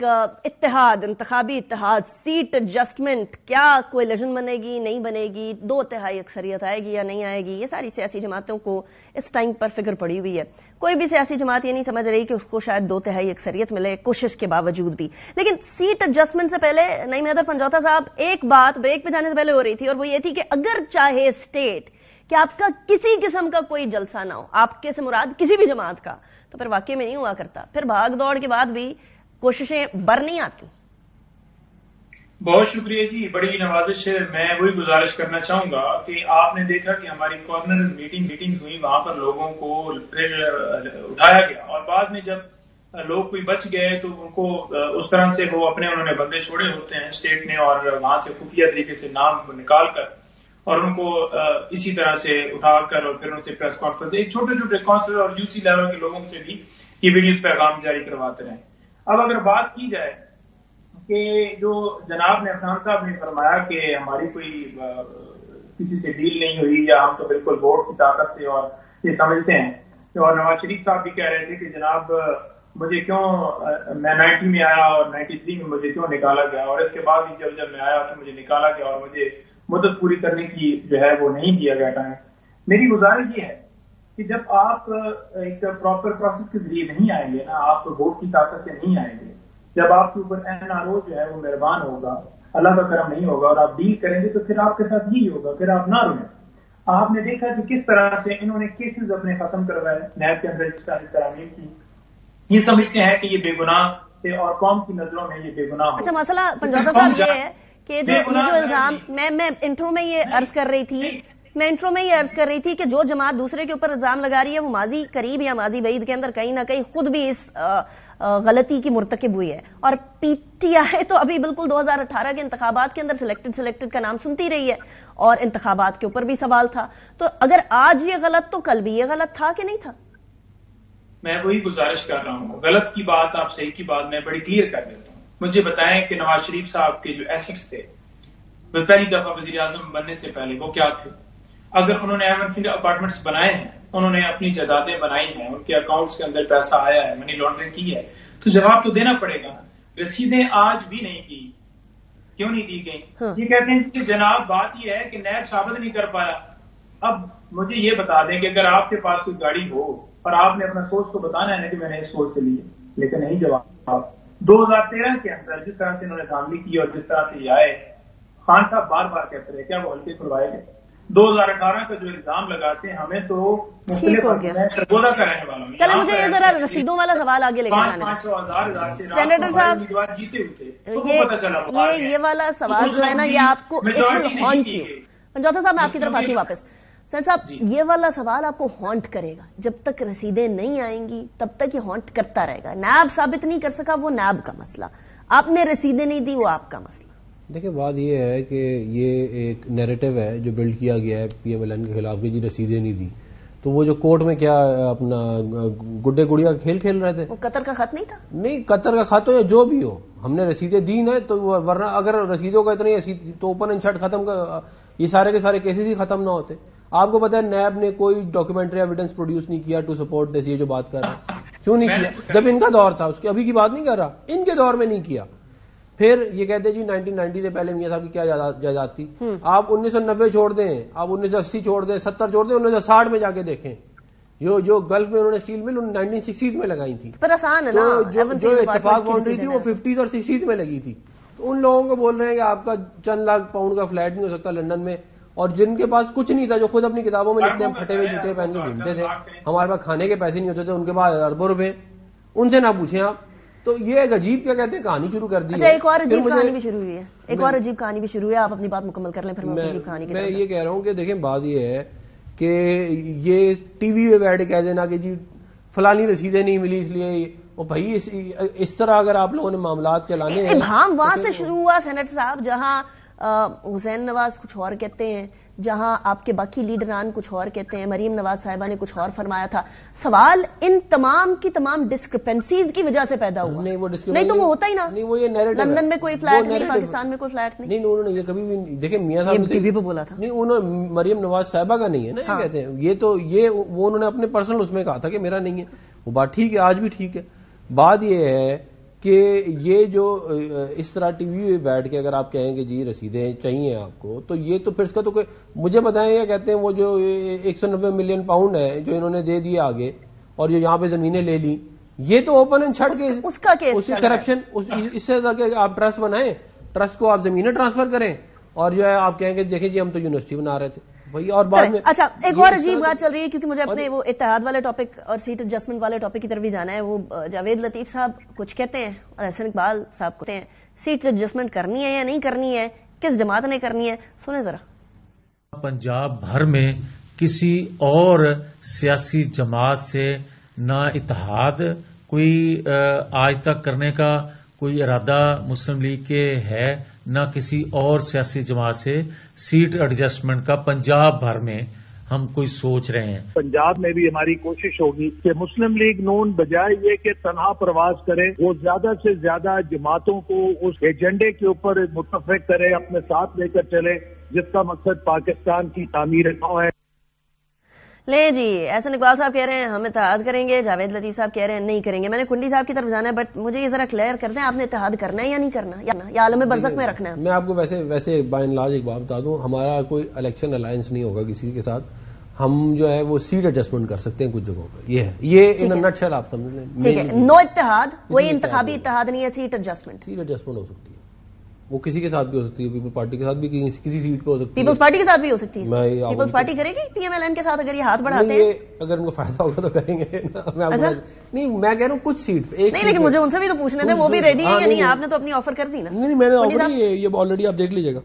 ایک اتحاد، انتخابی اتحاد، سیٹ ایڈجسٹمنٹ، کیا کولیشن بنے گی نہیں بنے گی، 2/3 اکثریت آئے گی یا نہیں آئے گی، یہ ساری سیاسی جماعتوں کو اس ٹائم پر فکر پڑی ہوئی ہے. کوئی بھی سیاسی جماعت یہ نہیں سمجھ رہی کہ اس کو شاید 2/3 اکثریت ملے کوشش کے باوجود بھی. لیکن سیٹ ایڈجسٹمنٹ سے پہلے نعیم حیدر پنجوتا صاحب ایک بات بریک پہ جانے سے پہلے ہو رہی تھی، اور وہ یہ تھی کہ اگر چاہے اسٹیٹ کہ آپ کا کسی قسم کا کوئی جلسہ نہ ہو، آپ کے سے مراد کسی بھی جماعت کا، تو پھر واقعی میں نہیں ہوا کرتا، پھر بھاگ دوڑ کے بعد بھی کوششیں بر نہیں آتی. بہت شکریہ جی، بڑی نوازش ہے. میں وہی گزارش کرنا چاہوں گا کہ آپ نے دیکھا کہ ہماری کارنر میٹنگ ہوئی، وہاں پر لوگوں کو پھر اٹھایا گیا، اور بعد میں جب لوگ کوئی بچ گئے تو ان کو اس طرح سے وہ اپنے انہوں نے بندے چھوڑے ہوتے ہیں اسٹیٹ نے، اور وہاں سے خفیہ طریقے سے نام نکال کر اور ان کو اسی طرح سے اٹھا کر اور پھر ان سے پریس کانفرنس، ایک چھوٹے چھوٹے کونسلر اور UC لیول کے لوگوں سے بھی یہ ویڈیوز پیغام جاری کرواتے رہے. اب اگر بات کی جائے کہ جو جناب نے افغان صاحب نے فرمایا کہ ہماری کوئی کسی سے ڈیل نہیں ہوئی یا ہم تو بالکل ووٹ کی طاقت سے اور یہ سمجھتے ہیں، اور نواز شریف صاحب بھی کہہ رہے تھے کہ جناب مجھے کیوں میں 90 میں آیا اور 93 میں مجھے کیوں نکالا گیا، اور اس کے بعد بھی جب میں آیا تو مجھے نکالا گیا اور مجھے مدت پوری کرنے کی جو ہے وہ نہیں دیا گیا ٹائم. میری گزارش یہ ہے کہ جب آپ ایک پراپر پروسیس کے ذریعے نہیں آئیں گے نا، آپ ووٹ کی طاقت سے نہیں آئیں گے، جب آپ کے اوپر NRO جو ہے وہ مہربان ہوگا، اللہ کا کرم نہیں ہوگا اور آپ ڈیل کریں گے تو پھر آپ کے ساتھ یہی ہوگا، پھر آپ نہ روئیں. آپ نے دیکھا کہ کس طرح سے انہوں نے کیسز اپنے ختم کروائے، نیب کے اندر ترامیم کی، یہ سمجھتے ہیں کہ یہ بے گناہ تھے اور قوم کی نظروں میں یہ بے گناہ. اچھا، مسئلہ پنجوتا صاحب یہ ہے کہ جو الزام میں انٹرو میں یہ عرض کر رہی تھی کہ جو جماعت دوسرے کے اوپر الزام لگا رہی ہے وہ ماضی قریب یا ماضی بعید کے اندر کہیں نہ کہیں خود بھی اس غلطی کی مرتکب ہوئی ہے، اور PTI تو ابھی بالکل 2018 کے انتخابات کے اندر سلیکٹڈ کا نام سنتی رہی ہے، اور انتخابات کے اوپر بھی سوال تھا. تو اگر آج یہ غلط تو کل بھی یہ غلط تھا کہ نہیں تھا؟ میں وہی گزارش کر رہا ہوں، غلط کی بات آپ صحیح کی بات میں بڑی کلیئر کر دیتا ہوں. مجھے بتائیں کہ نواز شریف صاحب کے جو ایسکس تھے پہلی دفعہ وزیر اعظم بننے سے پہلے وہ کیا تھے؟ اگر انہوں نے ایمن اپارٹمنٹس بنائے ہیں، انہوں نے اپنی جائیدادیں بنائی ہیں، ان کے اکاؤنٹس کے اندر پیسہ آیا ہے، منی لانڈرنگ کی ہے، تو جواب تو دینا پڑے گا. رسیدیں آج بھی نہیں کی، کیوں نہیں دی گئی؟ یہ کہتے ہیں کہ جناب بات یہ ہے کہ نیب ثابت نہیں کر پایا. اب مجھے یہ بتا دیں کہ اگر آپ کے پاس کوئی گاڑی ہو اور آپ نے اپنا سورس کو بتانا ہے نا کہ میں نے اس سورس سے لی ہے، لیکن نہیں جواب. 2013 کے اندر جس طرح سے انہوں نے دھاندلی کی اور جس طرح سے یہ آئے، خان صاحب بار بار کہتے رہے کیا وہ ہلکے کھلوائے گئے. 2018 کا جو الزام لگاتے ہیں ہمیں تو ٹھیک ہو گیا. سرگودا کا رہنے والا ہوں. چلے مجھے یہ ذرا رسیدوں والا سوال آگے لے کے جانا ہے. سینیٹر صاحب، یہ والا سوال جو ہے نا یہ آپ کو ہانٹ کیوں؟ پنجوتا صاحب میں آپ کی طرف آتی ہوں واپس. سر صاحب یہ والا سوال آپ کو ہانٹ کرے گا، جب تک رسیدیں نہیں آئیں گی تب تک یہ ہانٹ کرتا رہے گا. نیب ثابت نہیں کر سکا، وہ نیب کا مسئلہ، آپ نے رسیدیں نہیں دی، وہ آپ کا مسئلہ. دیکھیں بات یہ ہے کہ یہ ایک نیریٹو ہے جو بلڈ کیا گیا ہے PMLN کے خلاف کہ جی رسیدیں نہیں دی، تو وہ جو کورٹ میں کیا اپنا گڈے گڑیا کھیل رہے تھے. وہ قطر کا خط نہیں تھا؟ نہیں، قطر کا خط ہو یا جو بھی ہو، ہم نے رسیدیں دی نا، تو ورنہ اگر رسیدوں کا اتنی تو اوپن اینڈ شٹ ختم یہ سارے کے سارے کیسز ہی ختم نہ ہوتے. آپ کو پتا ہے نیب نے کوئی ڈاکیومنٹری ایویڈنس پروڈیوس نہیں کیا ٹو سپورٹ دس. یہ جو بات کر رہے ہیں کیوں نہیں کیا؟ جب ان کا دور تھا، اس کی ابھی کی بات نہیں کر رہا، ان کے دور میں نہیں کیا. پھر یہ کہتے ہیں جی 1990 سے پہلے میاں صاحب کی کیا جائیداد تھی. آپ 1990 چھوڑ دیں، آپ 1980 چھوڑ دیں، 70 چھوڑ دیں، 1960 میں جا کے دیکھیں جو گلف میں انہوں نے اسٹیل مل 1960s میں لگائی تھی. پر آسان ہے نا، جو اتفاق باؤنڈری تھی وہ 50s اور 60s میں لگی تھی. تو ان لوگوں کو بول رہے ہیں کہ آپ کا چند لاکھ پاؤنڈ کا فلیٹ نہیں ہو سکتا لندن میں، اور جن کے پاس کچھ نہیں تھا، جو خود اپنی کتابوں میں لکھتے ہیں پھٹے ہوئے جوتے پہن کے گھومتے تھے، ہمارے پاس کھانے کے پیسے نہیں ہوتے تھے، ان کے پاس اربوں روپے، ان سے نہ پوچھیں آپ. تو یہ ایک عجیب کیا کہتے ہیں کہانی شروع کر دی. ایک اور عجیب کہانی بھی شروع ہوئی ہے، ایک اور عجیب کہانی بھی شروع ہوئی ہے. آپ اپنی بات مکمل کر لیں پھر میں یہ کہہ رہا ہوں کہ دیکھیں بات یہ ہے کہ یہ ٹی وی پہ بیٹھ کہہ دینا کہ جی فلانی رسیدیں نہیں ملی اس لیے، وہ بھائی اس طرح اگر آپ لوگوں نے معاملات چلانے ہیں. ابہام وہاں سے شروع ہوا سینیٹر صاحب، جہاں حسین نواز کچھ اور کہتے ہیں، جہاں آپ کے باقی لیڈران کچھ اور کہتے ہیں، مریم نواز صاحبہ نے کچھ اور فرمایا تھا. سوال ان تمام کی تمام ڈسکرپنسیز کی وجہ سے پیدا ہوا. نہیں تو وہ ہوتا ہی نا، لندن میں کوئی فلیٹ نہیں، پاکستان میں کوئی فلیٹ نہیں. انہوں نے یہ کبھی بھی دیکھیں میاں صاحب ٹی وی پہ بولا تھا، نہیں انہوں نے مریم نواز صاحبہ کا نہیں ہے نا، یہ کہتے ہیں یہ تو وہ انہوں نے اپنے پرسنل اس میں کہا تھا کہ میرا نہیں ہے. وہ بات ٹھیک ہے، آج بھی ٹھیک ہے. بات یہ ہے کہ یہ جو اس طرح ٹی وی پہ بیٹھ کے اگر آپ کہیں کہ جی رسیدیں چاہیے آپ کو، تو یہ تو پھر اس کا تو مجھے بتائیں، یہ کہتے ہیں وہ جو 190 ملین پاؤنڈ ہے جو انہوں نے دے دیے آگے اور جو یہاں پہ زمینیں لے لی، یہ تو اوپن اینڈ شٹ کیس، اس کا کیس اس کی کرپشن، اس سے کہ آپ ٹرسٹ بنائیں، ٹرسٹ کو آپ زمینیں ٹرانسفر کریں اور جو ہے آپ کہیں کہ دیکھیں جی ہم تو یونیورسٹی بنا رہے تھے بھائی، اور بعد میں اچھا ایک اور عجیب بات چل رہی ہے، کیونکہ مجھے اپنے وہ اتحاد والے ٹاپک اور سیٹ ایڈجسٹمنٹ والے ٹاپک کی طرف بھی جانا ہے. وہ جاوید لطیف صاحب کچھ کہتے ہیں اور احسن اقبال صاحب کہتے ہیں سیٹ ایڈجسٹمنٹ کرنی ہے یا نہیں کرنی ہے، کس جماعت نے کرنی ہے، سنیں ذرا. پنجاب بھر میں کسی اور سیاسی جماعت سے نہ اتحاد کوئی آج تک کرنے کا کوئی ارادہ مسلم لیگ کے ہے، نہ کسی اور سیاسی جماعت سے سیٹ ایڈجسٹمنٹ کا پنجاب بھر میں ہم کوئی سوچ رہے ہیں. پنجاب میں بھی ہماری کوشش ہوگی کہ مسلم لیگ نون بجائے یہ کہ تنہا پرواز کرے، وہ زیادہ سے زیادہ جماعتوں کو اس ایجنڈے کے اوپر متفق کرے، اپنے ساتھ لے کر چلے جس کا مقصد پاکستان کی تعمیر نو ہے. لیں جی، احسن اقبال صاحب کہہ رہے ہیں ہم اتحاد کریں گے، جاوید لطیف صاحب کہہ رہے ہیں نہیں کریں گے. میں نے کنڈی صاحب کی طرف جانا ہے، بٹ مجھے یہ ذرا کلیئر کر دیں، آپ نے اتحاد کرنا ہے یا نہیں کرنا، یا عالم برزخ میں رکھنا ہے؟ میں آپ کو ویسے بائی اینڈ لارج ایک بات بتا دوں، ہمارا کوئی الیکشن الائنس نہیں ہوگا کسی کے ساتھ. ہم جو ہے وہ سیٹ ایڈجسٹمنٹ کر سکتے ہیں کچھ جگہوں پر، یہ ان نٹ شیل آپ سمجھ لیں. ٹھیک ہے، نو اتحاد، کوئی انتخابی اتحاد نہیں ہے، سیٹ ایڈجسٹمنٹ. سیٹ ایڈجسٹمنٹ ہو سکتی ہے، وہ کسی کے ساتھ بھی ہو سکتی ہے، پیپل پارٹی کے ساتھ بھی کسی سیٹ پہ ہو سکتی ہے، پیپلز پارٹی کے ساتھ بھی ہو سکتی ہے. میں پیپلز پارٹی کرے گی پی ایم ایل این کے ساتھ اگر یہ ہاتھ بڑھاتے ہیں؟ اگر ان کو فائدہ ہوگا تو کریں گے. نہیں میں کہہ رہا ہوں کچھ سیٹ نہیں، لیکن مجھے ان سے بھی تو پوچھنا تھا وہ بھی ریڈی ہے یا نہیں. آپ نے تو اپنی آفر کر دی نا. نہیں میں نے آفر، یہ آلریڈی آپ دیکھ لیجیے گا.